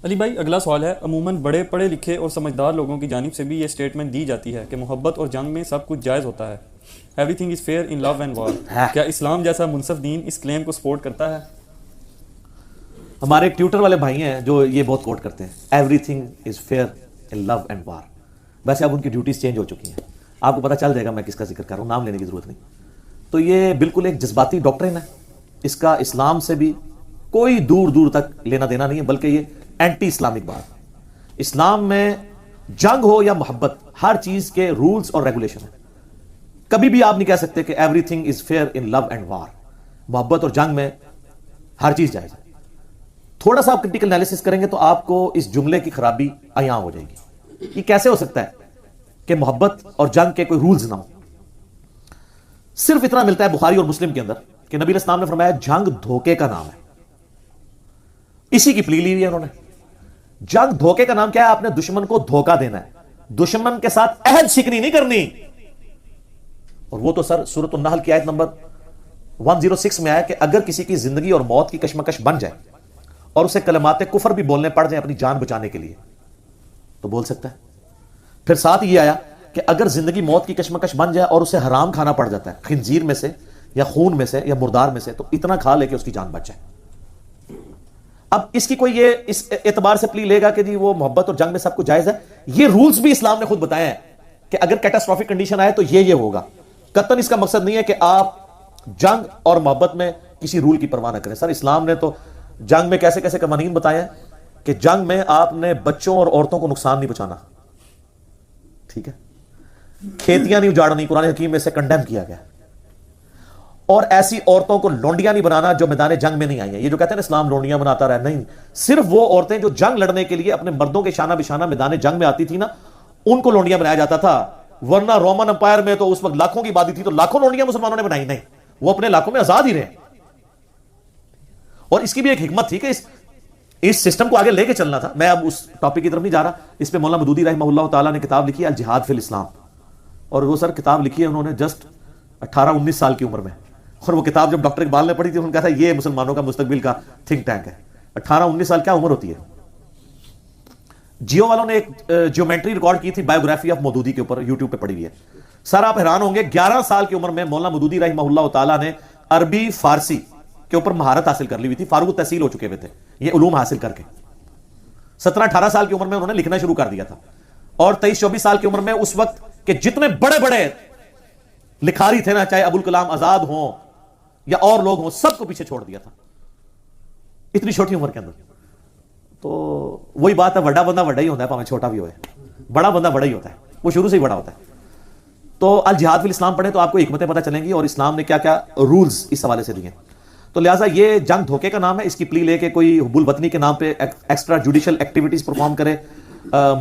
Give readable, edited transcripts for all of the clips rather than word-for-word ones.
علی بھائی اگلا سوال ہے، عموماً بڑے پڑھے لکھے اور سمجھدار لوگوں کی جانب سے بھی یہ اسٹیٹمنٹ دی جاتی ہے کہ محبت اور جنگ میں سب کچھ جائز ہوتا ہے، everything is fair in love and war. کیا اسلام جیسا منصف دین اس کلیم کو سپورٹ کرتا ہے؟ ہمارے ایک ٹیوٹر والے بھائی ہیں جو یہ بہت کوٹ کرتے ہیں، everything is fair in love and war. ویسے اب ان کی ڈیوٹیز چینج ہو چکی ہیں، آپ کو پتہ چل جائے گا میں کس کا ذکر کر رہا ہوں، نام لینے کی ضرورت نہیں. تو یہ بالکل ایک جذباتی ڈاکٹرن ہے، اس کا اسلام سے بھی کوئی دور دور تک لینا دینا نہیں ہے، بلکہ یہ اینٹی اسلامک بات. اسلام میں جنگ ہو یا محبت، ہر چیز کے رولز اور ریگولیشن ہیں. کبھی بھی آپ نہیں کہہ سکتے کہ everything is fair in love and war. محبت اور جنگ میں ہر چیز جائز ہے. تھوڑا سا آپ کرٹیکل انالیسس کریں گے تو آپ کو اس جملے کی خرابی عیاں ہو جائے گی. یہ کیسے ہو سکتا ہے کہ محبت اور جنگ کے کوئی رولز نہ ہو؟ صرف اتنا ملتا ہے بخاری اور مسلم کے اندر کہ نبی علیہ السلام نے فرمایا جنگ دھوکے کا نام ہے. اسی کی پلی لی ہوئی ہے انہوں نے. جنگ دھوکے کا نام کیا ہے؟ آپ نے دشمن کو دھوکا دینا ہے، دشمن کے ساتھ عہد شکنی نہیں کرنی. اور وہ تو سر سورۃ النحل کی آیت نمبر 106 میں آیا کہ اگر کسی کی زندگی اور موت کی کشمکش بن جائے اور اسے کلمات کفر بھی بولنے پڑ جائیں اپنی جان بچانے کے لیے تو بول سکتا ہے. پھر ساتھ یہ آیا کہ اگر زندگی موت کی کشمکش بن جائے اور اسے حرام کھانا پڑ جاتا ہے، خنزیر میں سے یا خون میں سے یا مردار میں سے، تو اتنا کھا لے کہ اس کی جان بچ جائے. اب اس کی کوئی یہ اس اعتبار سے پلی لے گا کہ جی وہ محبت اور جنگ میں سب کچھ جائز ہے. یہ رولز بھی اسلام نے خود بتائے ہیں کہ اگر کیٹاسٹرافک کنڈیشن آئے تو یہ ہوگا. قطعاً اس کا مقصد نہیں ہے کہ آپ جنگ اور محبت میں کسی رول کی پرواہ نہ کریں. سر اسلام نے تو جنگ میں کیسے کیسے قوانین بتائے ہیں کہ جنگ میں آپ نے بچوں اور عورتوں کو نقصان نہیں پہنچانا. ٹھیک ہے، کھیتیاں نہیں اجاڑنی، قرآن حکیم میں سے کنڈیم کیا گیا. اور ایسی عورتوں کو لونڈیاں نہیں بنانا جو میدان جنگ میں نہیں آئی ہیں. یہ جو کہتے ہیں نا اسلام لونڈیاں بناتا رہا، نہیں، صرف وہ عورتیں جو جنگ لڑنے کے لیے اپنے مردوں کے شانہ بشانہ میدان جنگ میں آتی تھی نا، ان کو لونڈیاں بنایا جاتا تھا. ورنہ رومن امپائر میں تو اس وقت لاکھوں کی آبادی تھی تو لاکھوں لونڈیاں مسلمانوں نے بنائی نہیں، وہ اپنے علاقوں میں آزاد ہی رہے. اور اس کی بھی ایک حکمت تھی کہ اس سسٹم کو آگے لے کے چلنا تھا. میں اب اس ٹاپک کی طرف نہیں جا رہا. اس پہ مولانا مودودی رحمہ اللہ تعالیٰ نے کتاب لکھی ہے الجہاد فی الاسلام، اور وہ سر کتاب لکھی ہے انہوں نے جسٹ 18-19 سال کی عمر میں. اور وہ کتاب جب ڈاکٹر اقبال نے پڑھی تھی انہوں نے کہا تھا یہ مسلمانوں کا مستقبل کا تھنک ٹینک ہے. 18-19 سال کیا عمر ہوتی ہے. جیو والوں نے ایک جیومیٹری ریکارڈ کی تھی بایوگرافی آف مودودی کے اوپر، یوٹیوب پہ پڑی ہوئی ہے. سر آپ حیران ہوں گے 11 سال کی عمر میں مولانا مودودی رحمہ اللہ تعالیٰ نے عربی فارسی کے اوپر مہارت حاصل کر لی ہوئی تھی. فارغ التحصیل ہو چکے ہوئے تھے یہ علوم حاصل کر کے. 17-18 سال کی عمر میں انہوں نے لکھنا شروع کر دیا تھا. اور 23-24 سال کی عمر میں اس وقت کے جتنے بڑے بڑے لکھاری تھے نا، چاہے ابوالکلام آزاد ہوں یا اور لوگ ہوں، سب کو پیچھے چھوڑ دیا تھا اتنی چھوٹی عمر کے اندر. تو وہی بات ہے، بڑا بندہ بڑا ہی ہوتا ہے، پاویں چھوٹا بھی ہوئے. بڑا بندہ بڑا ہی ہوتا ہے، وہ شروع سے ہی بڑا ہوتا ہے. تو الجہاد فی الاسلام پڑھیں تو آپ کو حکمتیں پتہ چلیں گی اور اسلام نے کیا کیا رولز اس حوالے سے دیے. تو لہٰذا یہ جنگ دھوکے کا نام ہے. اس کی پلی لے کے کوئی حب الوطنی کے نام پہ ایکسٹرا جوڈیشل ایکٹیویٹیز پرفارم کرے،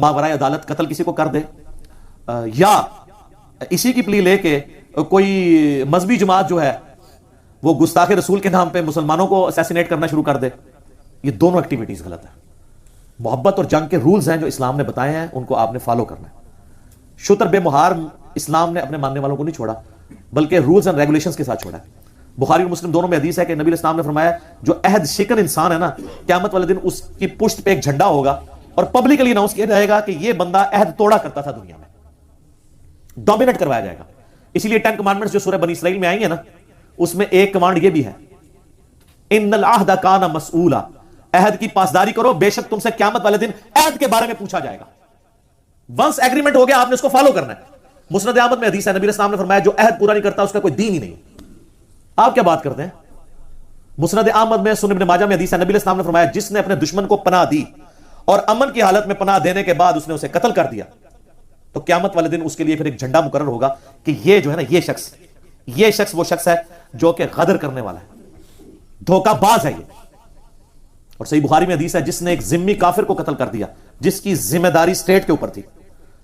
ماورائے عدالت قتل کسی کو کر دے، یا اسی کی پلی لے کے کوئی مذہبی جماعت جو ہے وہ گستاخ رسول کے نام پہ مسلمانوں کو اسیسینیٹ کرنا شروع کر دے. یہ دونوں ایکٹیویٹیز غلط ہیں. محبت اور جنگ کے رولز ہیں جو اسلام نے بتائے ہیں، ان کو آپ نے فالو کرنا ہے. شتر بے مہار اسلام نے اپنے ماننے والوں کو نہیں چھوڑا، بلکہ رولز اینڈ ریگولیشنز کے ساتھ چھوڑا ہے. بخاری اور مسلم دونوں میں حدیث ہے کہ نبی علیہ السلام نے فرمایا جو عہد شکن انسان ہے نا، قیامت والے دن اس کی پشت پہ ایک جھنڈا ہوگا اور پبلکلی اناؤنس کیا جائے گا کہ یہ بندہ عہد توڑا کرتا تھا، دنیا میں ڈومینیٹ کروایا جائے گا. اسی لیے 10 کمانڈمنٹس جو سورہ بنی اسرائیل میں آئی ہیں نا، اس میں ایک کمانڈ یہ بھی ہے، ان العہد کان مسئولا، عہد کی پاسداری کرو، بے شک تم سے قیامت والے دن عہد کے بارے میں پوچھا جائے گا. ونس ایگریمنٹ ہو گیا آپ نے اس کو فالو کرنا ہے. مسند احمد میں حدیث ہے، نبی علیہ السلام نے فرمایا جو عہد پورا نہیں کرتا اس کا کوئی دین ہی نہیں. آپ کیا بات کرتے ہیں؟ مسند احمد میں، سنن ابن ماجہ میں حدیث ہے، نبی علیہ السلام نے فرمایا جس نے اپنے دشمن کو پناہ دی اور امن کی حالت میں پناہ دینے کے بعد اس نے اسے قتل کر دیا تو قیامت والے دن اس کے لیے پھر ایک جھنڈا مقرر ہوگا کہ یہ جو ہے نا، یہ شخص وہ شخص ہے جو کہ غدر کرنے والا ہے، دھوکہ باز ہے یہ. اور صحیح بخاری میں حدیث ہے جس نے ایک ذمی کافر کو قتل کر دیا جس کی ذمہ داری اسٹیٹ کے اوپر تھی،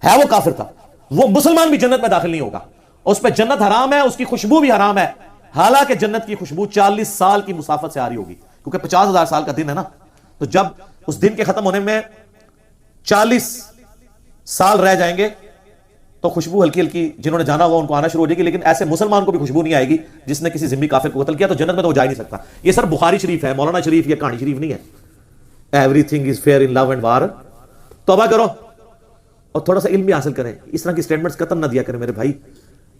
ہے وہ کافر تھا، وہ مسلمان بھی جنت میں داخل نہیں ہوگا، اس پہ جنت حرام ہے، اس کی خوشبو بھی حرام ہے. حالانکہ جنت کی خوشبو 40 سال کی مسافت سے آ رہی ہوگی، کیونکہ 50,000 سال کا دن ہے نا. تو جب اس دن کے ختم ہونے میں 40 سال رہ جائیں گے تو خوشبو ہلکی ہلکی جنہوں نے جانا ہوگا ان کو آنا شروع ہو جائے گی. لیکن ایسے مسلمان کو بھی خوشبو نہیں آئے گی جس نے کسی ذمہ کافر کو قتل کیا، تو جنت میں تو وہ جا ہی نہیں سکتا. یہ سر بخاری شریف ہے، مولانا شریف، یہ کہانی شریف نہیں ہے. Everything is fair in love and war. توبہ کرو اور تھوڑا سا علم بھی حاصل کریں. اس طرح کی سٹیٹمنٹس قطن نہ دیا کریں میرے بھائی.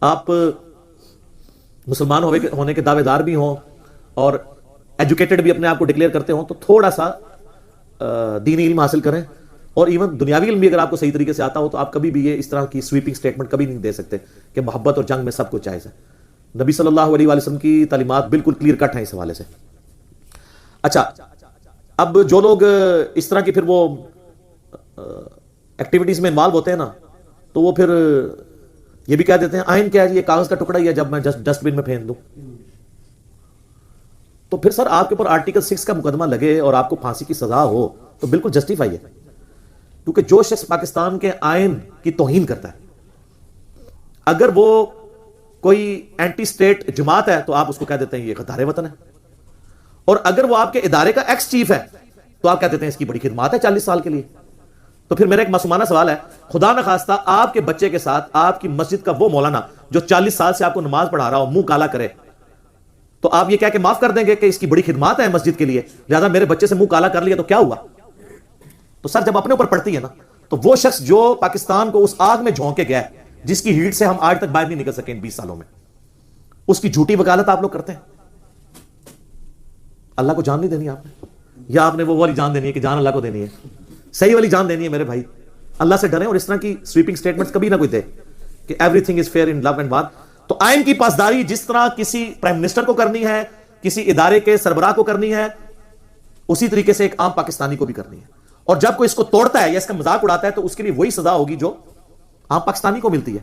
آپ مسلمان ہونے کے دعوے دار بھی ہوں اور ایجوکیٹڈ بھی اپنے آپ کو ڈکلیئر کرتے ہوں تو تھوڑا سا دینی علم حاصل کریں. اور ایون دنیاوی علم بھی اگر آپ کو صحیح طریقے سے آتا ہو تو آپ کبھی بھی یہ اس طرح کی سویپنگ سٹیٹمنٹ کبھی نہیں دے سکتے کہ محبت اور جنگ میں سب کچھ جائز ہے. نبی صلی اللہ علیہ وآلہ وسلم کی تعلیمات بالکل کلیئر کٹ ہیں اس حوالے سے. اچھا, اب جو لوگ اس طرح کی پھر وہ ایکٹیویٹیز میں انوالو ہوتے ہیں نا تو وہ پھر یہ بھی کہہ دیتے ہیں آئین کیا ہے, یہ کاغذ کا ٹکڑا ہی ہے جب میں ڈسٹ بن میں پھینک دوں. تو پھر سر آپ کے اوپر آرٹیکل 6 کا مقدمہ لگے اور آپ کو پھانسی کی سزا ہو تو بالکل جسٹیفائی ہے, کیونکہ جو شخص پاکستان کے آئین کی توہین کرتا ہے, اگر وہ کوئی اینٹی اسٹیٹ جماعت ہے تو آپ اس کو کہہ دیتے ہیں یہ غدار وطن ہے, اور اگر وہ آپ کے ادارے کا ایکس چیف ہے تو آپ کہہ دیتے ہیں اس کی بڑی خدمات ہے 40 سال کے لیے. تو پھر میرا ایک معصومانہ سوال ہے, خدا نہ خواستہ آپ کے بچے کے ساتھ آپ کی مسجد کا وہ مولانا جو 40 سال سے آپ کو نماز پڑھا رہا ہو منہ کالا کرے تو آپ یہ کہہ کے معاف کر دیں گے کہ اس کی بڑی خدمات ہیں مسجد کے لیے, لہذا میرے بچے سے منہ کالا کر لیا تو کیا ہوا؟ تو سر جب اپنے اوپر پڑتی ہے نا تو وہ شخص جو پاکستان کو اس آگ میں جھونک کے گیا ہے جس کی ہیٹ سے ہم آج تک باہر نہیں نکل سکے ان 20 سالوں میں, اس کی جھوٹی وکالت آپ لوگ کرتے ہیں. اللہ کو جان نہیں دینی آپ نے, یا آپ نے وہ والی جان دینی ہے کہ جان اللہ کو دینی ہے, صحیح والی جان دینی ہے میرے بھائی. اللہ سے ڈریں اور اس طرح کی سویپنگ سٹیٹمنٹس کبھی نہ کوئی دے کہ everything is fair in love and war. تو آئین کی پاسداری جس طرح کسی پرائم منسٹر کو کرنی ہے, کسی ادارے کے سربراہ کو کرنی ہے, اسی طریقے سے ایک عام پاکستانی کو بھی کرنی ہے. اور جب کوئی اس کو توڑتا ہے یا اس کا مذاق اڑاتا ہے تو اس کے لیے وہی سزا ہوگی جو عام پاکستانی کو ملتی ہے.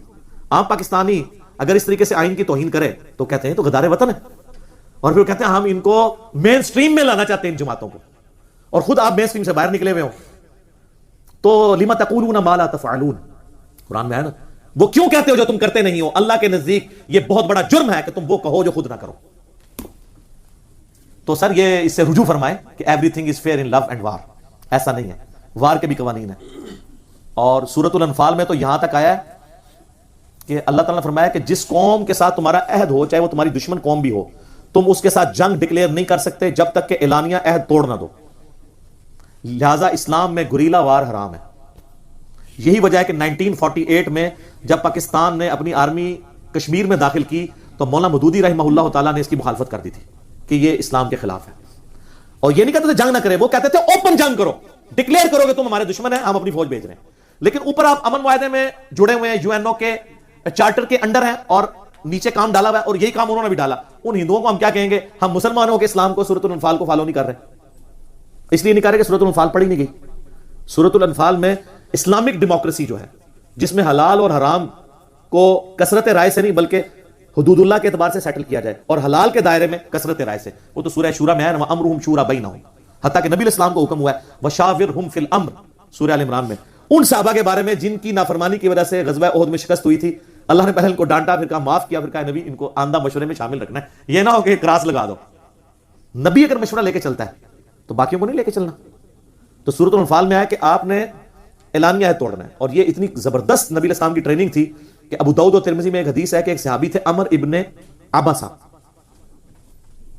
عام پاکستانی اگر اس طریقے سے آئین کی توہین کرے تو کہتے ہیں تو غدار وطن ہے, اور پھر کہتے ہیں ہم ان کو مین سٹریم میں لانا چاہتے ہیں ان جماعتوں کو, اور خود آپ مین سٹریم سے باہر نکلے ہوئے ہوں. تو لما تقولون ما لا تفعلون, قرآن میں ہے نا, وہ کیوں کہتے ہو جو تم کرتے نہیں ہو؟ اللہ کے نزدیک یہ بہت بڑا جرم ہے کہ تم وہ کہو جو خود نہ کرو. تو سر یہ اس سے رجوع فرمائے کہ everything is fair in love and war. ایسا نہیں ہے, وار کے بھی قوانین ہیں. اور سورۃ الانفال میں تو یہاں تک آیا ہے کہ اللہ تعالیٰ نے فرمایا کہ جس قوم کے ساتھ تمہارا عہد ہو, چاہے وہ تمہاری دشمن قوم بھی ہو, تم اس کے ساتھ جنگ ڈکلیئر نہیں کر سکتے جب تک کہ اعلانیہ عہد توڑ نہ دو. لہذا اسلام میں گریلا وار حرام ہے. یہی وجہ ہے کہ 1948 میں جب پاکستان نے اپنی آرمی کشمیر میں داخل کی تو مولانا مودودی رحمہ اللہ تعالیٰ نے اس کی مخالفت کر دی تھی کہ یہ اسلام کے خلاف ہے. اور یہ نہیں کہتے تھے جنگ نہ کرے, وہ کہتے تھے اوپن جنگ کرو, ڈکلیئر کرو کہ تم ہمارے دشمن ہیں, ہم اپنی فوج بھیج رہے ہیں. لیکن اوپر آپ امن معاہدے میں جڑے ہوئے ہیں, UN کے چارٹر کے انڈر ہیں, اور نیچے کام ڈالا ہوا ہے, اور یہی کام انہوں نے بھی ڈالا. ان ہندوؤں کو ہم کیا کہیں گے؟ ہم مسلمانوں کے اسلام کو سورۃ الانفال کو فالو نہیں کر رہے. اس لیے نہیں کر رہے کہ سورۃ الانفال پڑھی نہیں گئی. سورۃ الانفال میں اسلامک ڈیموکریسی جو ہے, جس میں حلال اور حرام کو کثرت رائے سے نہیں بلکہ حدود اللہ کے اعتبار سے سیٹل کیا جائے, اور حلال کے دائرے میں کثرت رائے سے. وہ تو سورہ شورا میں ہے نا, وَأَمْرُهُمْ شُورَىٰ بَيْنَهُمْ, حتیٰ کہ نبی علیہ السلام کو حکم ہوا ہے وَشَاوِرْهُمْ فِي الْأَمْرِ سورہ آل عمران میں. ان صحابہ کے بارے میں جن کی نافرمانی کی وجہ سے غزوہ احد میں شکست ہوئی تھی, اللہ نے پہلے ان کو ڈانٹا, پھر کہا معاف کیا, پھر کہا نبی ان کو آندہ مشورے میں شامل رکھنا ہے, یہ نہ ہو کہ کراس لگا دو. نبی اگر مشورہ لے کے چلتا ہے تو باقیوں کو نہیں لے کے چلنا. تو سورۃ الانفال میں ہے کہ آپ نے اعلانیہ عہد توڑنا ہے. اور یہ اتنی زبردست نبی علیہ السلام کی ٹریننگ تھی کہ ابو داؤد اور ترمذی میں ایک حدیث ہے کہ ایک صحابی تھے عمر ابن عباسہ,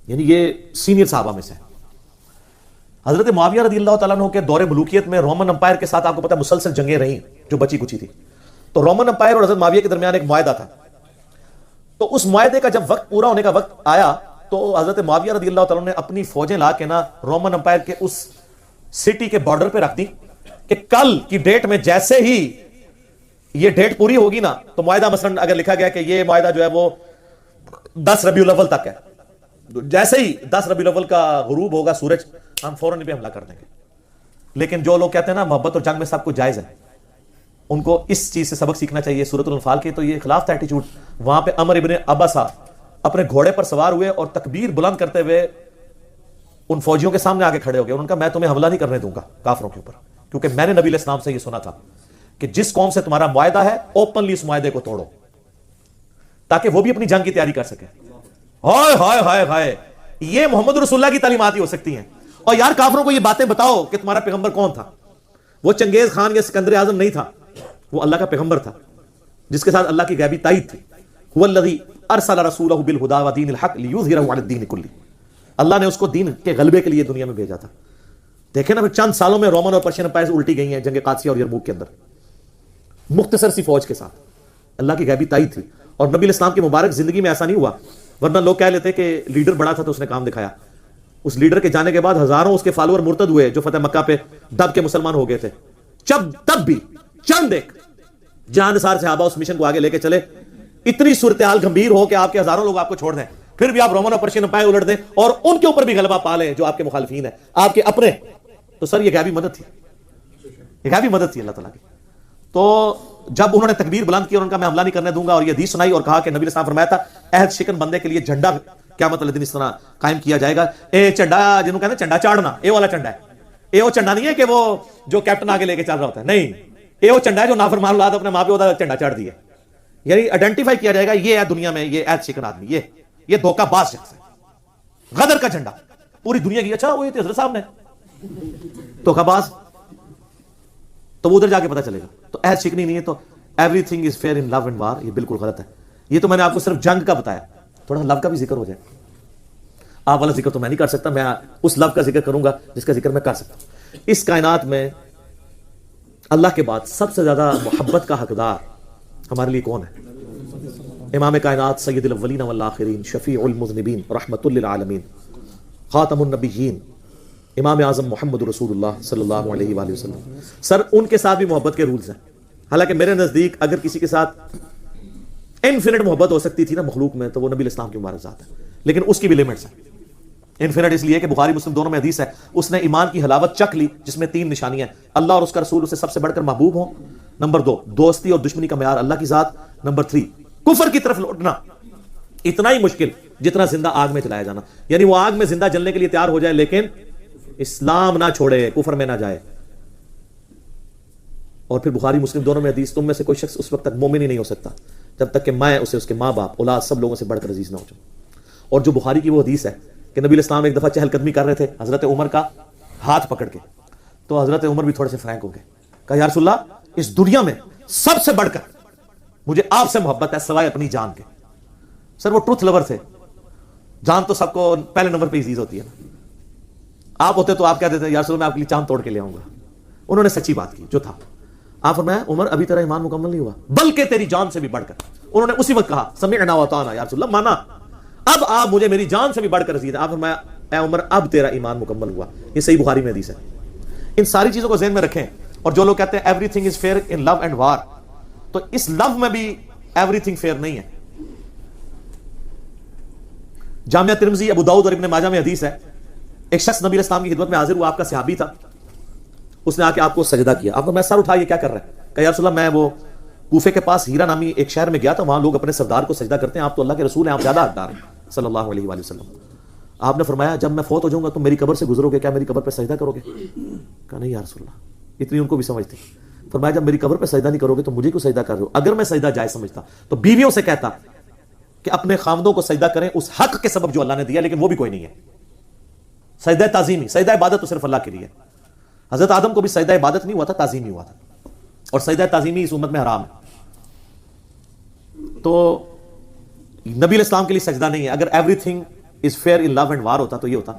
یعنی یہ سینئر صحابہ میں سے. حضرت معاویہ رضی اللہ تعالیٰ عنہ کے دور ملوکیت میں رومن امپائر کے ساتھ آپ کو پتہ مسلسل جنگیں رہیں جو بچی کچی تھی. تو رومن امپائر اور حضرت معاویہ کے درمیان ایک معاہدہ تھا. تو اس معاہدے کا جب وقت پورا ہونے کا وقت آیا تو حضرت معاویہ رضی اللہ تعالیٰ نے اپنی فوجیں لا کے نا رومن امپائر کے اس سٹی کے بارڈر پہ رکھ دی کہ کل کی ڈیٹ میں جیسے ہی یہ ڈیٹ پوری ہوگی نا, تو معاہدہ مثلا اگر لکھا گیا کہ یہ معاہدہ جو ہے وہ 10 ربیع الاول تک ہے, جیسے ہی 10 ربیع الاول کا غروب ہوگا سورج, ہم فوراً پہ حملہ کر دیں گے. لیکن جو لوگ کہتے ہیں نا محبت اور جنگ میں سب کچھ جائز ہے, ان کو اس چیز سے سبق سیکھنا چاہیے. سورۃ الانفال کے تو یہ خلاف تھا ایٹیچیوڈ. وہاں پہ عمر ابن عباسہ اپنے گھوڑے پر سوار ہوئے اور تکبیر بلند کرتے ہوئے ان فوجیوں کے سامنے آگے کھڑے ہو گئے. انہوں نے کہا میں تمہیں حملہ نہیں کرنے دوں گا کافروں کے اوپر, کیونکہ میں نے نبی علیہ السلام سے یہ سنا تھا کہ جس قوم سے تمہارا معاہدہ ہے اوپنلی اس معاہدے کو توڑو تاکہ وہ بھی اپنی جنگ کی تیاری کر سکے. ہائے ہائے ہائے ہائے, یہ محمد رسول اللہ کی تعلیمات ہی ہو سکتی ہیں. اور یار کافروں کو یہ باتیں بتاؤ کہ تمہارا پیغمبر کون تھا. وہ چنگیز خان یا سکندر اعظم نہیں تھا, وہ اللہ کا پیغمبر تھا جس کے ساتھ اللہ کی غیبی تائید تھی. هو الذی ارسل رسولہ بالہدی ودین الحق لیظہرہ علی الدین کلہ. اللہ نے اس کو دین کے غلبے کے لیے دنیا میں بھیجا تھا. دیکھیں نا پھر چند سالوں میں رومن اور پرشین امپائرز الٹی گئی ہیں جنگ قادسیہ اور یرموک کے اندر، مختصر سی فوج کے ساتھ. اللہ کی غیبی تائید تھی. اور نبی اسلام کی مبارک زندگی میں ایسا نہیں ہوا، ورنہ لوگ کہہ لیتے کہ لیڈر بڑا تھا تو اس نے کام دکھایا. اس لیڈر کے جانے کے بعد ہزاروں اس کے فالوور مرتد ہوئے جو فتح مکہ پہ دب کے مسلمان ہو گئے تھے. تب بھی چند ایک جانسار صحابہ اس مشن کو آگے لے کے چلے. اتنی صورتحال گمبھیر ہو کہ آپ کے ہزاروں لوگ آپ کو چھوڑ دیں، پھر بھی آپ رومن اور پرشین امپائر الٹ دیں اور ان کے اوپر بھی غلبہ پا لیں جو آپ کے مخالفین ہیں، آپ کے اپنے. تو سر یہ غیبی مدد تھی، یہ غیبی مدد تھی اللہ تعالیٰ کی. تو جب انہوں نے تکبیر بلند کی اور ان کا میں حملہ نہیں کرنے دوں گا اور یہ حدیث سنائی اور کہا کہ نبی نے فرمایا تھا عہد شکن بندے کے لیے جھنڈا قیامت والے دن اس طرح قائم کیا جائے گا. اے چنڈا جنہوں کہتے ہیں چنڈا چاڑنا، اے والا چنڈا ہے. اے وہ چنڈا نہیں ہے کہ وہ جو کیپٹن آگے لے کے چل رہا ہوتا ہے، نہیں، اے وہ چنڈا ہے جو نافرمان اولاد اپنے ماں پیو کا چنڈا چاڑ دیا. یعنی آئیڈینٹیفائی کیا جائے گا یہ ہے دنیا میں یہ عہد شکن آدمی، یہ دھوکہ باز شخص ہے. غدر کا جھنڈا پوری دنیا کی، اچھا وہ یہ حضرت صاحب نے دھوکہ باز، تو وہ ادھر جا کے پتہ چلے گا. تو عہد شکنی نہیں ہے. تو everything is fair in love and war, یہ بالکل غلط ہے. یہ تو میں نے آپ کو صرف جنگ کا بتایا، تھوڑا لو کا بھی ذکر ہو جائے. آپ والا ذکر تو میں نہیں کر سکتا، میں اس لو کا ذکر کروں گا جس کا ذکر میں کر سکتا ہوں. اس کائنات میں اللہ کے بعد سب سے زیادہ محبت کا حقدار ہمارے لیے کون ہے؟ امام کائنات سید الاولین والآخرین، شفیع المذنبین، رحمت للعالمین، خاتم النبیین، امام اعظم محمد رسول اللہ صلی اللہ علیہ وآلہ وسلم. سر ان کے ساتھ بھی محبت کے رولز ہیں. حالانکہ میرے نزدیک اگر کسی کے ساتھ انفینٹ محبت ہو سکتی تھی نا مخلوق میں تو وہ نبی اسلام کی مبارک ذات ہے، لیکن اس کی بھی لمٹس ہیں. انفینٹ اس لیے کہ بخاری مسلم دونوں میں حدیث ہے، اس نے ایمان کی حلاوت چکھ لی جس میں 3 نشانیاں ہیں: اللہ اور اس کا رسول اسے سب سے بڑھ کر محبوب ہوں، نمبر 2 دوستی اور دشمنی کا معیار اللہ کی ذات، نمبر 3 کفر کی طرف لوٹنا اتنا ہی مشکل جتنا زندہ آگ میں چلایا جانا. یعنی وہ آگ میں زندہ جلنے کے لیے تیار ہو جائے لیکن اسلام نہ چھوڑے، کفر میں نہ جائے. اور پھر بخاری مسلم دونوں میں حدیث، تم میں سے کوئی شخص اس وقت تک مومن ہی نہیں ہو سکتا جب تک کہ میں اسے اس کے ماں باپ اولاد سب لوگوں سے بڑھ کر عزیز نہ ہو جاؤں. اور جو بخاری کی وہ حدیث ہے کہ نبی اسلام ایک دفعہ چہل قدمی کر رہے تھے حضرت عمر کا ہاتھ پکڑ کے، تو حضرت عمر بھی تھوڑے سے فرینک ہو گئے، کہا یا رسول اللہ اس دنیا میں سب سے بڑھ کر مجھے آپ سے محبت ہے سوائے اپنی جان کے. سر وہ ٹروتھ لور تھے، جان تو سب کو پہلے نمبر پہ عزیز ہوتی ہے نا. آپ ہوتے تو آپ کہہ دیتے یا رسول اللہ میں آپ کے لیے چاند توڑ کے لے آؤں گا. انہوں نے سچی بات کی جو تھا. آپ فرمایا عمر ابھی تیرا ایمان مکمل نہیں ہوا بلکہ تیری جان سے بھی بڑھ کر. انہوں نے اسی وقت کہا سمعنا واطعنا یا رسول اللہ، مانا، اب آپ مجھے میری جان سے بھی بڑھ کر عزیز ہیں. آپ فرمایا اے عمر اب تیرا ایمان مکمل ہوا. یہ صحیح بخاری میں حدیث ہے. ان ساری چیزوں کو ذہن میں رکھیں. اور جو لوگ کہتے ہیں everything is fair in love and war, تو اس لو میں بھی ایوری تھنگ فیئر نہیں ہے. جامعہ ترمذی، ابو داؤد اور ابن ماجہ میں حدیث ہے، ایک شخص نبی اسلام کی خدمت میں حاضر ہوا، آپ کا صحابی تھا. اس نے آ کے آپ کو سجدہ کیا. آپ نے میں سر اٹھا یہ کیا کر رہا ہے؟ کہ یا رسول اللہ میں وہ کوفے کے پاس ہیرا نامی ایک شہر میں گیا تھا، وہاں لوگ اپنے سردار کو سجدہ کرتے ہیں، آپ تو اللہ کے رسول ہیں، آپ زیادہ حقدار ہیں صلی اللہ علیہ وآلہ وسلم. آپ نے فرمایا جب میں فوت ہو جاؤں گا تم میری قبر سے گزرو گے، کیا میری قبر پہ سجدہ کرو گے؟ کہا نہیں یا رسول اللہ. اتنی ان کو بھی سمجھ تھی. فرمایا جب میری قبر پہ سجدہ نہیں کرو گے تو مجھے کیوں سجدہ کر رہے ہو؟ اگر میں سجدہ جائز سمجھتا تو بیویوں سے کہتا کہ اپنے خامدوں کو سجدہ کریں اس حق کے سبب جو اللہ نے دیا، لیکن وہ بھی کوئی نہیں ہے. سجدہ تعظیمی، سجدہ عبادت تو صرف اللہ کے لیے. حضرت آدم کو بھی سجدہ عبادت نہیں ہوا تھا، تعظیمی ہوا تھا، اور سجدہ تعظیمی اس امت میں حرام ہے. تو نبی اسلام کے لیے سجدہ نہیں ہے. اگر everything is fair in love and war ہوتا تو یہ ہوتا.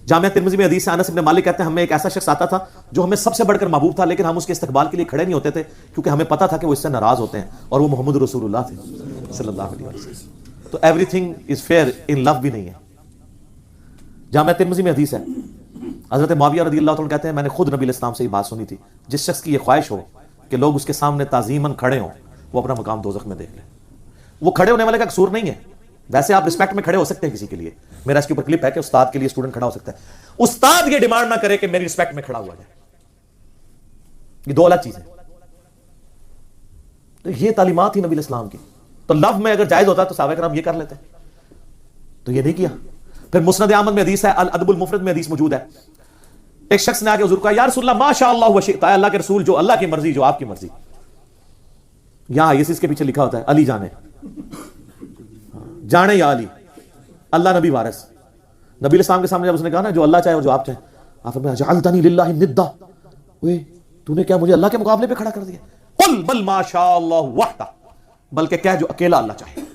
جامعہ ترمذی میں حدیث ہے، انس بن مالک کہتے ہیں ہمیں ایک ایسا شخص آتا تھا جو ہمیں سب سے بڑھ کر محبوب تھا، لیکن ہم اس کے استقبال کے لیے کھڑے نہیں ہوتے تھے کیونکہ ہمیں پتا تھا کہ وہ اس سے ناراض ہوتے ہیں، اور وہ محمد رسول اللہ تھے صلی اللہ علیہ وسلم. تو everything is fair in لو بھی نہیں ہے. جامعہ ترمذی میں حدیث ہے، حضرت معاویہ رضی اللہ عنہ کہتے ہیں میں نے خود نبی اسلام سے یہ بات سنی تھی، جس شخص کی یہ خواہش ہو کہ لوگ اس کے سامنے تعظیماً کھڑے ہوں وہ اپنا مقام دوزخ میں دیکھ لیں. وہ کھڑے ہونے والے کا قصور نہیں ہے، ویسے آپ رسپیکٹ میں کھڑے ہو سکتے ہیں کسی کے لیے. میرا اس کے اوپر کلپ ہے کہ استاد کے لیے اسٹوڈنٹ کھڑا ہو سکتا ہے. استاد یہ ڈیمانڈ نہ کرے کہ میری رسپیکٹ میں کھڑا ہوا جائے، یہ دو الگ چیزیں. تو یہ تعلیمات ہی نبی اسلام کی. تو لو میں اگر جائز ہوتا تو صحابہ کرام یہ کر لیتے، تو یہ نہیں کیا. پھر مسند احمد میں حدیث ہے، الادب المفرد میں حدیث موجود ہے، ایک شخص نے آ کے حضور کہا یا رسول اللہ ما شاء اللہ و شئت، اللہ کے رسول جو اللہ کی مرضی جو آپ کی مرضی. یہاں اس کے پیچھے لکھا ہوتا ہے علی جانے، جانے یا علی، اللہ نبی وارث. نبی اسلام کے سامنے جب اس نے کہا نا جو اللہ چاہے اور جو آپ چاہیں، آپ فرمایا جعلتنی للہ ندا، اوئے تو نے کیا مجھے اللہ کے مقابلے پہ کھڑا کر دیا؟ قل بل ما شاء اللہ وحدہ، بلکہ کہہ جو اکیلا اللہ چاہے.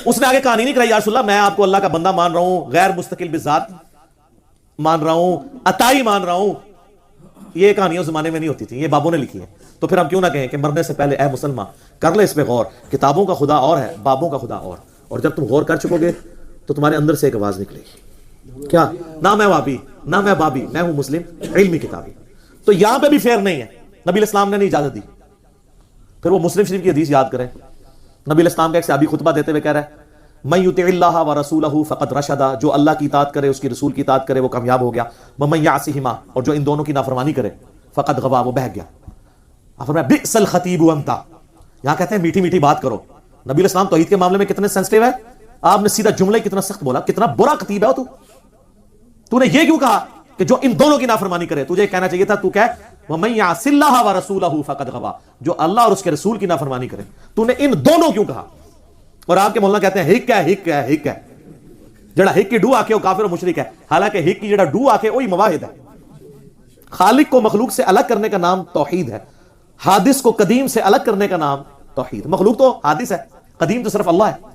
اس نے آگے کہانی نہیں کرائی یا رسول اللہ میں آپ کو اللہ کا بندہ مان رہا ہوں غیر مستقل بذات، مان رہا ہوں, عطائی مان رہا ہوں, یہ کہانیاں اس زمانے میں نہیں ہوتی تھیں, یہ بابوں نے لکھی ہیں. تو پھر ہم کیوں نہ کہیں کہ مرنے سے پہلے اے مسلمان کر لے اس پہ غور, کتابوں کا خدا اور ہے, بابوں کا خدا اور جب تم غور کر چکو گے تو تمہارے اندر سے ایک آواز نکلے گی, کیا؟ نہ میں وابی نہ میں بابی, میں ہوں مسلم علمی کتابی. تو یہاں پہ بھی فیئر نہیں ہے, نبی علیہ السلام نے نہیں اجازت دی. پھر وہ مسلم شریف کی حدیث یاد کریں, نبی علیہ السلام کا ایک صحابی خطبہ دیتے ہوئے کہہ رہا ہے من یطع اللہ ورسولہ فقد رشد, جو اللہ کی اطاعت کرے اس کی رسول کی اطاعت کرے وہ کامیاب ہو گیا. ومن یعصہما, اور جو ان دونوں کی نافرمانی کرے فقد غوا, وہ بہہ گیا. آپ فرمایا بئس الخطیب انت, یہاں کہتے ہیں میٹھی میٹھی بات کرو. نبی علیہ السلام توحید کے معاملے میں کتنے سینسٹیو ہے, آپ نے سیدھا جملہ کتنا سخت بولا, کتنا برا خطیب ہے تو نے یہ کیوں کہا کہ جو ان دونوں کی نافرمانی کرے؟ تجھے کہنا چاہیے تھا, تو کہہ ومن یعص اللہ ورسولہ فقد غوا, جو اللہ اور اس کے رسول کی نافرمانی کرے. تو نے ان دونوں کیوں کہا؟ اور آپ کے مولانا کہتے ہیں ہک ہے ہک ہے ہک ہے, جڑا ہک کی ڈو آ کے وہ کافر و مشرک ہے. حالانکہ ہک کی جڑا ڈو آ کے وہی مواحد ہے. خالق کو مخلوق سے الگ کرنے کا نام توحید ہے, حادث کو قدیم سے الگ کرنے کا نام توحید. مخلوق تو حادث ہے, قدیم تو صرف اللہ ہے.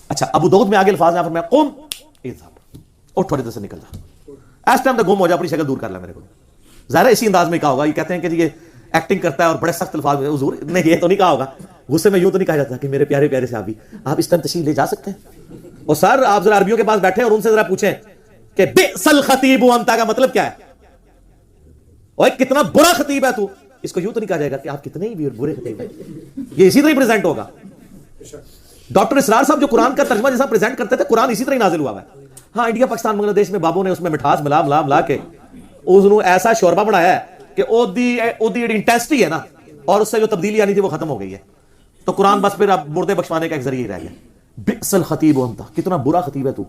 اچھا, ابو داؤد میں آگے الفاظ ہیں, میں قم اذهب, اور تھوڑی دیر سے نکل جا, اس ٹائم تک گم ہو جا, اپنی شکل دور کر لے میرے کو. ظاہر ہے اسی انداز میں کہا ہوگا. یہ کہتے ہیں کہ یہ ایکٹنگ کرتا ہے اور بڑے سخت الفاظ میں, حضور نے یہ تو نہیں کہا ہوگا, غصے میں یوں تو نہیں کہا جاتا کہ میرے پیارے پیارے صحابی آپ اس ٹائم تشریف لے جا سکتے ہیں. اور سر آپ ذرا عربیوں کے پاس بیٹھے اور ان سے ذرا پوچھیں کہ بئس الخطیب انت کا مطلب کیا ہے, اور کتنا برا خطیب ہے تو. اس کو یوں تو نہیں کہا جائے گا کہ آپ کتنے ہی برے خطیب ہیں, یہ اسی طرح پریزنٹ ہوگا. ڈاکٹر اسرار صاحب جو قرآن کا ترجمہ جیسا پریزنٹ کرتے تھے, قرآن اسی طرح نازل ہوا ہے. ہاں, انڈیا پاکستان بنگلہ دیش میں بابوں نے اس میں مٹھاس ملا ملا ملا کے اس نے ایسا شوربہ بنایا ہے کہ اودی انٹینسٹی ہے نا, اور اس سے جو تبدیلی آنی تھی وہ ختم ہو گئی ہے. تو قرآن بس پھر اب مردے بخشوانے کا ایک ذریعہ ہی رہ گیا. بئس الخطیب انت, کتنا برا خطیب ہے تو.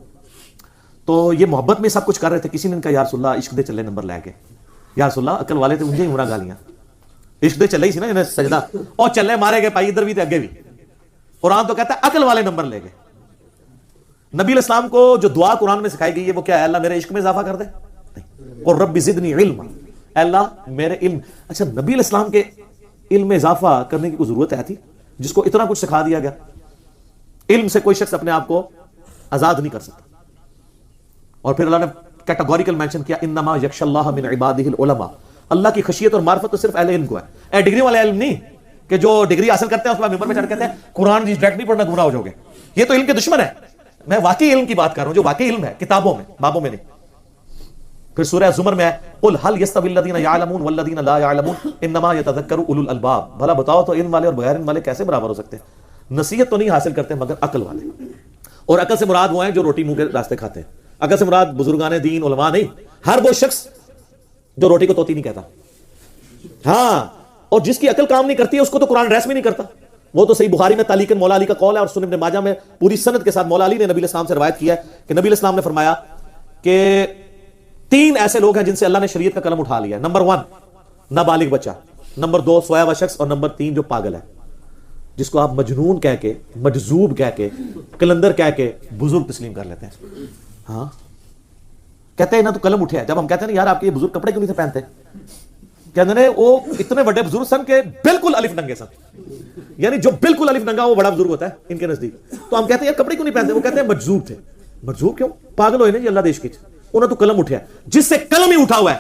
تو یہ محبت میں سب کچھ کر رہے تھے. کسی نے کہا یا رسول اللہ عشق دے چلے نمبر لے کے, یا رسول اللہ عقل والے تھے انہیں ہی مرا گالیاں, عشق دے چلے ہی سی نا انہیں سجدہ, اور چلے مارے گئے پائی ادھر بھی تھے اگے بھی. قرآن تو کہتا ہے عقل والے نمبر لے گئے. نبی علیہ السلام کو جو دعا قرآن میں سکھائی گئی ہے وہ کیا ہے؟ اللہ میرے عشق میں اضافہ کر دے, اور رب زدنی علم, اللہ میرے علم. اچھا, نبی علیہ السلام کے علم میں اضافہ کرنے کی کوئی ضرورت ہے تھی جس کو اتنا کچھ سکھا دیا گیا؟ علم سے کوئی شخص اپنے آپ کو آزاد نہیں کر سکتا. اور پھر اللہ نے کیٹاگوریکل مینشن کیا انما یخشى اللہ من عبادہ العلماء, اللہ کی خشیت اور معرفت تو صرف اہل علم کو ہے. اے ڈگری والے علم نہیں کہ جو ڈگری حاصل کرتے ہیں اس کے بعد ممبر میں چڑھ کہتے ہیں قرآن ڈائریکٹ نہیں پڑھنا گمراہ ہو جاؤ گے. یہ تو علم کے دشمن ہے. میں واقعی علم کی بات کر رہا ہوں جو واقعی علم ہے, کتابوں میں, بابوں میں نہیں. پھر سورہ زمر میں ہے قل هل يستوي الذين يعلمون والذين لا يعلمون انما يتذكر اولو الالباب. بھلا بتاؤ تو علم والے اور بغیر علم والے کیسے برابر ہو سکتے ہیں؟ نصیحت تو نہیں حاصل کرتے مگر عقل والے. اور عقل سے مراد وہ ہیں جو روٹی منہ کے راستے کھاتے ہیں. عقل سے مراد بزرگان دین علماء نہیں, ہر وہ شخص جو روٹی کو توتی نہیں کہتا. ہاں, اور جس کی عقل کام نہیں کرتی ہے اس کو تو قرآن ریس میں نہیں کرتا. وہ تو صحیح بخاری میں تعلیقاً مولا علی کا قول ہے, اور سنن ابن ماجہ میں پوری سند کے ساتھ مولا علی نے نبی علیہ السلام سے روایت کیا ہے کہ نبی علیہ السلام نے فرمایا کہ 3 ایسے لوگ ہیں جن سے اللہ نے شریعت کا قلم اٹھا لیا ہے. نمبر 1 نابالغ بچہ, نمبر 2 سویا ہوا شخص, اور نمبر 3 جو پاگل ہے, جس کو آپ مجنون کہہ کے, مجذوب کہہ کے, کلندر کہہ کے بزرگ تسلیم کر لیتے ہیں. ہاں, کہتے ہیں نا تو قلم اٹھے. جب ہم کہتے ہیں نا یار آپ کے یہ بزرگ کپڑے کیوں نہیں تھے پہنتے, کہتے ہیں وہ اتنے بڑے بزرگ سن کے بالکل الف ننگے سن, یعنی جو بالکل الف ننگا وہ بڑا بزرگ ہوتا ہے ان کے نزدیک. تو ہم کہتے ہیں یار کپڑے کیوں نہیں پہنتے, وہ کہتے ہیں مجذوب تھے. مجذوب کیوں؟ پاگل ہوئے نا جی اللہ دیش کی, انہوں نے تو قلم اٹھیا. جس سے قلم ہی اٹھا ہوا ہے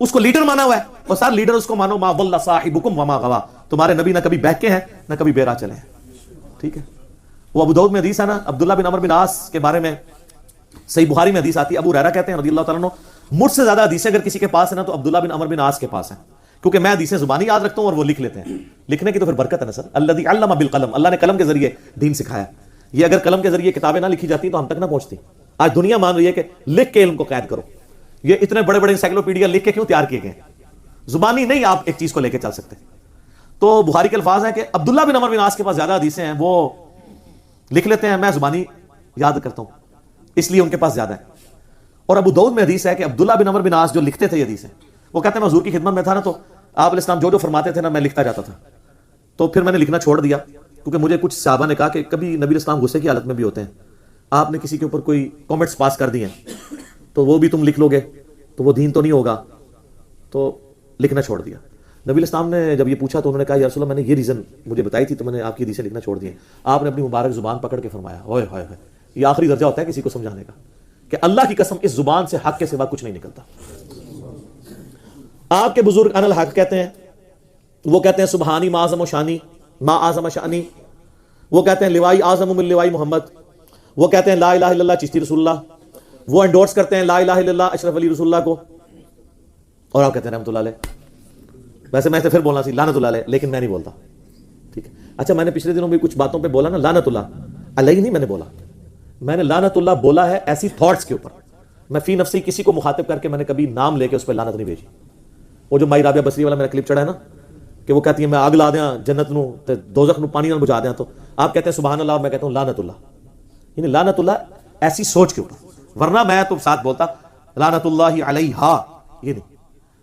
اس کو لیڈر مانا ہوا ہے, اور سارا لیڈر اس کو مانو ما ضل صاحبکم وما غوا, تمہارے نبی نہ کبھی بہکے ہیں نہ کبھی بے راہ چلے ہیں. ٹھیک ہے, وہ ابو داؤد میں حدیث ہے نا, عبداللہ بن عمر بن عاص کے بارے میں صحیح بخاری میں حدیث آتی ہے. ابو ہریرہ کہتے ہیں رضی اللہ تعالیٰ عنہ, مجھ سے زیادہ حدیثیں اگر کسی کے پاس ہے نا تو عبداللہ بن عمر بن عاص کے پاس ہیں, کیونکہ میں حدیثیں زبانی یاد رکھتا ہوں اور وہ لکھ لیتے ہیں. لکھنے کی تو پھر برکت ہے نا سر. الذی علم بالقلم, اللہ نے قلم کے ذریعے دین سکھایا. یہ اگر قلم کے ذریعے کتابیں نہ لکھی جاتی تو ہم تک نہ پہنچتی. آج دنیا مان رہی ہے کہ لکھ کے علم کو قید کرو. یہ اتنے بڑے بڑے انسائکلوپیڈیا لکھ کے کیوں تیار کیے گئے؟ زبانی نہیں آپ ایک چیز کو لے کے چل سکتے. تو بخاری کے الفاظ ہیں کہ عبداللہ بن عمر بن عاص کے پاس زیادہ حدیثیں ہیں, وہ لکھ لیتے ہیں, میں زبانی یاد کرتا ہوں اس لیے ان کے پاس زیادہ ہے. اور ابو داؤد میں حدیث ہے کہ عبداللہ بن عمر بن عاص جو لکھتے تھے یہ حدیثیں, وہ کہتے ہیں میں حضور کی خدمت میں تھا نا تو آپ علیہ السلام جو فرماتے تھے نا میں لکھتا جاتا تھا. تو پھر میں نے لکھنا چھوڑ دیا کیونکہ مجھے کچھ صحابہ نے کہا کہ کبھی نبی علیہ السلام غصے کی حالت میں بھی ہوتے ہیں, آپ نے کسی کے اوپر کوئی کامنٹس پاس کر دیے تو وہ بھی تم لکھ لو گے تو وہ دین تو نہیں ہوگا, تو لکھنا چھوڑ دیا. نبی علیہ السلام نے جب یہ پوچھا تو انہوں نے کہا یا رسول اللہ میں نے یہ ریزن مجھے بتائی تھی تو میں نے آپ کی حدیثیں لکھنا چھوڑ دی ہیں. آپ نے اپنی مبارک زبان پکڑ کے فرمایا ہوئے ہوئے, یہ آخری درجہ ہوتا ہے کسی کو سمجھانے کا کہ اللہ کی قسم اس زبان سے حق کے سوا کچھ نہیں نکلتا. آپ کے بزرگ ان الحق کہتے ہیں, وہ کہتے ہیں سبحانی ما اعظم و شانی ما اعظم شانی, وہ کہتے ہیں لوائی اعظم من لوائی محمد, وہ کہتے ہیں لا الہ الا اللہ چشتی رسول اللہ, وہ انڈورس کرتے ہیں لا الہ الا اللہ اشرف علی رسول اللہ کو, اور آپ کہتے ہیں رحمۃ اللہ علیہ. ویسے میں پھر بولنا سی لعنت اللہ علیہ, لیکن میں نہیں بولتا, ٹھیک ہے. اچھا میں نے پچھلے دنوں بھی کچھ باتوں پہ بولا نا لعنت اللہ علیہ نہیں میں نے بولا, میں نے لعنت اللہ بولا ہے ایسی تھاٹس کے اوپر. میں فی نفسی کسی کو مخاطب کر کے میں نے کبھی نام لے کے اس پہ لعنت نہیں بھیجی. وہ جو مائی رابعہ بصری والا میرا کلپ چڑھا ہے نا کہ وہ کہتی ہے میں آگ لا دیاں جنت نو تے دوزخ نو پانی نال بجھا دیاں, تو آپ کہتے ہیں سبحان اللہ اور میں کہتا ہوں لعنت اللہ. یعنی لعنت اللہ ایسی سوچ کے اوپر, ورنہ میں تو ساتھ بولتا لعنت اللہ علیہا یہ نہیں,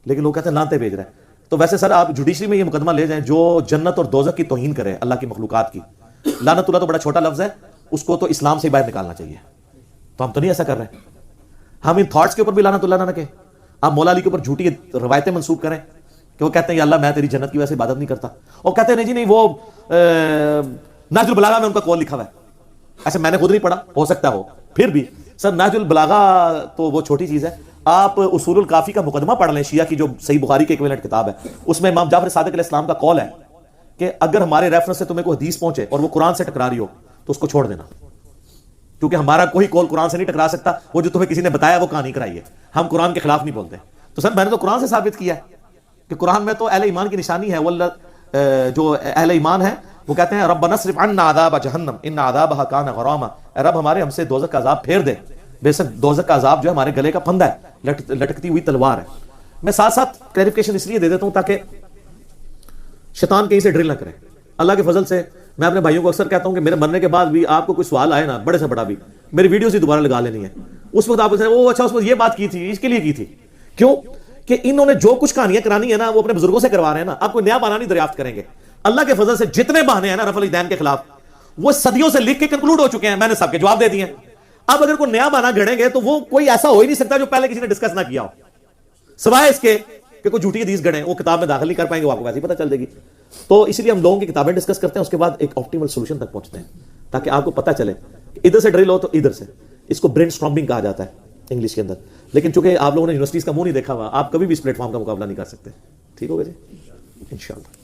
لیکن لوگ کہتے ہیں لعنتیں بھیج رہے ہیں. تو ویسے سر آپ جوڈیشری میں یہ مقدمہ لے جائیں جو جنت اور دوزخ کی توہین کرے اللہ کی مخلوقات کی. لعنت اللہ تو بڑا چھوٹا لفظ ہے, اس کو تو اسلام سے باہر نکالنا چاہیے. تو ہم تو نہیں ایسا کر رہے, ہم ان تھاٹس کے اوپر بھی لعنت اللہ نہ رکھیں. آپ مولا علی کے اوپر جھوٹی روایتیں منسوب کریں کہ وہ کہتے ہیں یا اللہ میں تیری جنت کی وجہ سے عبادت نہیں کرتا, اور کہتے ہیں نہیں جی نہیں وہ نہج البلاغہ میں ان کا قول لکھا ہوا ہے. ایسے میں نے خود نہیں پڑھا, ہو سکتا ہو, پھر بھی سر نہج البلاغہ تو وہ چھوٹی چیز ہے. آپ اصول الکافی کا مقدمہ پڑھ لیں, شیعہ کی جو صحیح بخاری کی ایکویلنٹ کتاب ہے, اس میں امام جعفر صادق علیہ السلام کا قول ہے کہ اگر ہمارے ریفرنس سے تمہیں کوئی حدیث پہنچے اور وہ قرآن سے ٹکرا رہی ہو تو اس کو چھوڑ دینا, کیونکہ ہمارا کوئی قول قرآن سے نہیں ٹکرا سکتا. وہ جو تمہیں کسی نے بتایا وہ کہانی کرائی ہے, ہم قرآن کے خلاف نہیں بولتے. تو سر میں نے تو قرآن سے ثابت کیا ہے کہ قرآن میں تو اہل ایمان کی نشانی ہے. جو اہل ایمان ہے وہ کہتے ہیں ربنا اصرف عنا عذاب جہنم ان عذابها کان غراما, اے رب ہمارے ہم سے دوزخ کا عذاب پھیر دے, بے شک دوزخ کا عذاب جو ہے ہمارے گلے کا پھندا ہے, لٹکتی ہوئی تلوار ہے. میں ساتھ ساتھ کلیریفیکیشن اس لیے دے دیتا ہوں تاکہ شیطان کہیں سے ڈرل نہ کرے. اللہ کے فضل سے میں اپنے بھائیوں کو اکثر کہتا ہوں کہ میرے مرنے کے بعد بھی آپ کو کوئی سوال آئے نا بڑے سے بڑا بھی, میری ویڈیوز ہی دوبارہ لگا لینی ہے. اس وقت آپ وہ اچھا اس وقت یہ بات کی تھی, اس کے لیے کی تھی. کیوں کہ انہوں نے جو کچھ کہانیاں کرانی ہے نا وہ اپنے بزرگوں سے کروا رہے ہیں نا, آپ کوئی نیا بہانہ نہیں دریافت کریں گے. اللہ کے فضل سے جتنے بہانے ہیں نا رفع الدین کے خلاف وہ صدیوں سے لکھ کے کنکلوڈ ہو چکے ہیں, میں نے سب کے جواب دے دیے ہیں. اب اگر کوئی نیا بہانہ گھڑیں گے تو وہ کوئی ایسا ہو ہی نہیں سکتا جو پہلے کسی نے ڈسکس نہ کیا ہو, سوائے اس کے کہ کوئی جھوٹی حدیث گھڑیں, وہ کتاب میں داخل نہیں کر پائیں گے, وہ آپ کو ویسے ہی پتہ چل جائے گی. تو اس لیے ہم لوگوں کی کتابیں ڈسکس کرتے ہیں, اس کے بعد ایک آپٹیمل سولوشن تک پہنچتے ہیں تاکہ آپ کو پتہ چلے کہ ادھر سے ڈرل ہو تو ادھر سے. اس کو برین اسٹارمنگ کہا جاتا ہے انگلش کے اندر, لیکن چونکہ آپ لوگوں نے یونیورسٹیز کا منہ نہیں دیکھا ہوا, آپ کبھی بھی اس پلیٹ فارم کا مقابلہ نہیں کر سکتے. ٹھیک ہوگا جی انشاءاللہ.